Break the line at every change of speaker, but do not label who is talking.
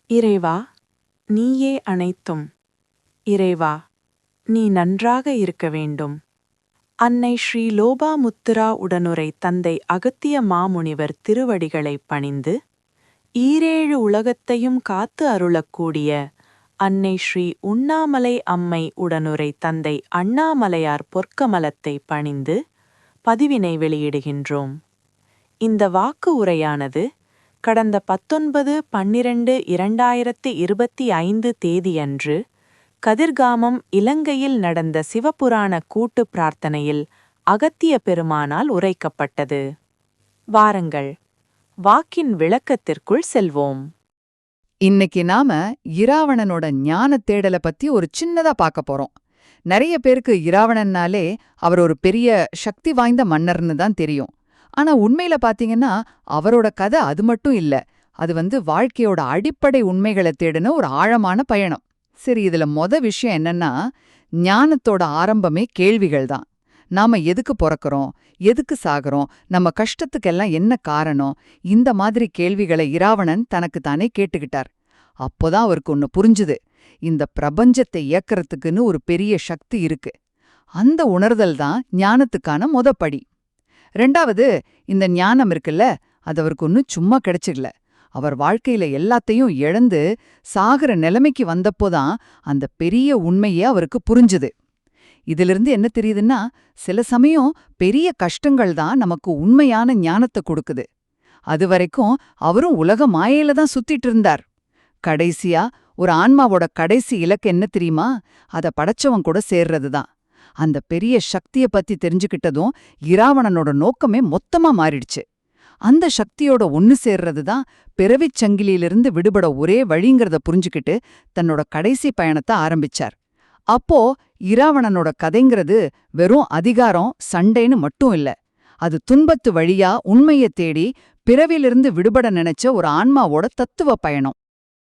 இறைவா, நீயே அனைத்தும். இறைவா, நீ நன்றாக இருக்க வேண்டும். அன்னை ஸ்ரீ லோபாமுத்திரா உடனுரை தந்தை அகத்திய மாமுனிவர் திருவடிகளைப் பணிந்து, ஈரேழு உலகத்தையும் காத்து அருளக்கூடிய அன்னை ஸ்ரீ உண்ணாமலை அம்மை உடனுரை தந்தை அண்ணாமலையார் பொற்கமலத்தை பணிந்து பதிவினை வெளியிடுகின்றோம். இந்த வாக்கு உரையானது கடந்த 19/12/2025 தேதியன்று கதிர்காமம் இலங்கையில் நடந்த சிவபுராண கூட்டு பிரார்த்தனையில் அகத்திய பெருமானால் உரைக்கப்பட்டது. வாருங்கள், வாக்கின் விளக்கத்திற்குள் செல்வோம்.
இன்னைக்கு நாம இராவணனோட ஞான தேடலை பத்தி ஒரு சின்னதா பார்க்க போறோம். நிறைய பேருக்கு இராவணன்னாலே அவர் ஒரு பெரிய சக்தி வாய்ந்த மன்னர்னு தான் தெரியும். ஆனா உண்மையில பாத்தீங்கன்னா அவரோட கதை அது மட்டும் இல்ல. அது வாழ்க்கையோட அடிப்படை உண்மைகளை தேடின ஒரு ஆழமான பயணம். சரி, இதுல விஷயம் என்னன்னா, ஞானத்தோட ஆரம்பமே கேள்விகள் தான். நாம எதுக்கு பிறக்கறோம், எதுக்கு சாகறோம், நம்ம கஷ்டத்துக்கெல்லாம் என்ன காரணம், இந்த மாதிரி கேள்விகளை இராவணன் தனக்கு தானே கேட்டுக்கிட்டார். அப்போதான் அவருக்கு ஒன்னு புரிஞ்சுது. இந்த பிரபஞ்சத்தை இயக்கறதுக்குன்னு ஒரு பெரிய சக்தி இருக்கு. அந்த உணர்தல் தான் ஞானத்துக்கான படி. ரெண்டாவது, இந்த ஞானம் இருக்குல்ல, அது அவருக்கு ஒன்னும் சும்மா கிடைச்சிடல. அவர் வாழ்க்கையில எல்லாத்தையும் இழந்து சாகிற நிலைமைக்கு வந்தப்போதான் அந்த பெரிய உண்மையே அவருக்கு புரிஞ்சுது. இதிலிருந்து என்ன தெரியுதுன்னா, சில சமயம் பெரிய கஷ்டங்கள் தான் நமக்கு உண்மையான ஞானத்தை கொடுக்குது. அது வரைக்கும் அவரும் உலக மாயையில தான் சுத்திட்டு இருந்தார். கடைசியா ஒரு ஆன்மாவோட கடைசி இலக்கு என்ன தெரியுமா? அத படைச்சவன் கூட சேர்றது தான். அந்த பெரிய சக்திய பத்தி தெரிஞ்சுக்கிட்டதும் இராவணனோட நோக்கமே மொத்தமா மாறிடுச்சு. அந்த சக்தியோட ஒன்னு சேர்றது தான் பிறவிச் சங்கிலியிலிருந்து விடுபட ஒரே வழிங்கிறத புரிஞ்சுக்கிட்டு தன்னோட கடைசி பயணத்தை ஆரம்பிச்சார். அப்போ இராவணனோட கதைங்கிறது வெறும் அதிகாரம், சண்டைன்னு மட்டும் இல்ல. அது துன்பத்து வழியா உண்மையை தேடி பிறவிலிருந்து விடுபட நினைச்ச ஒரு ஆன்மாவோட தத்துவ பயணம்.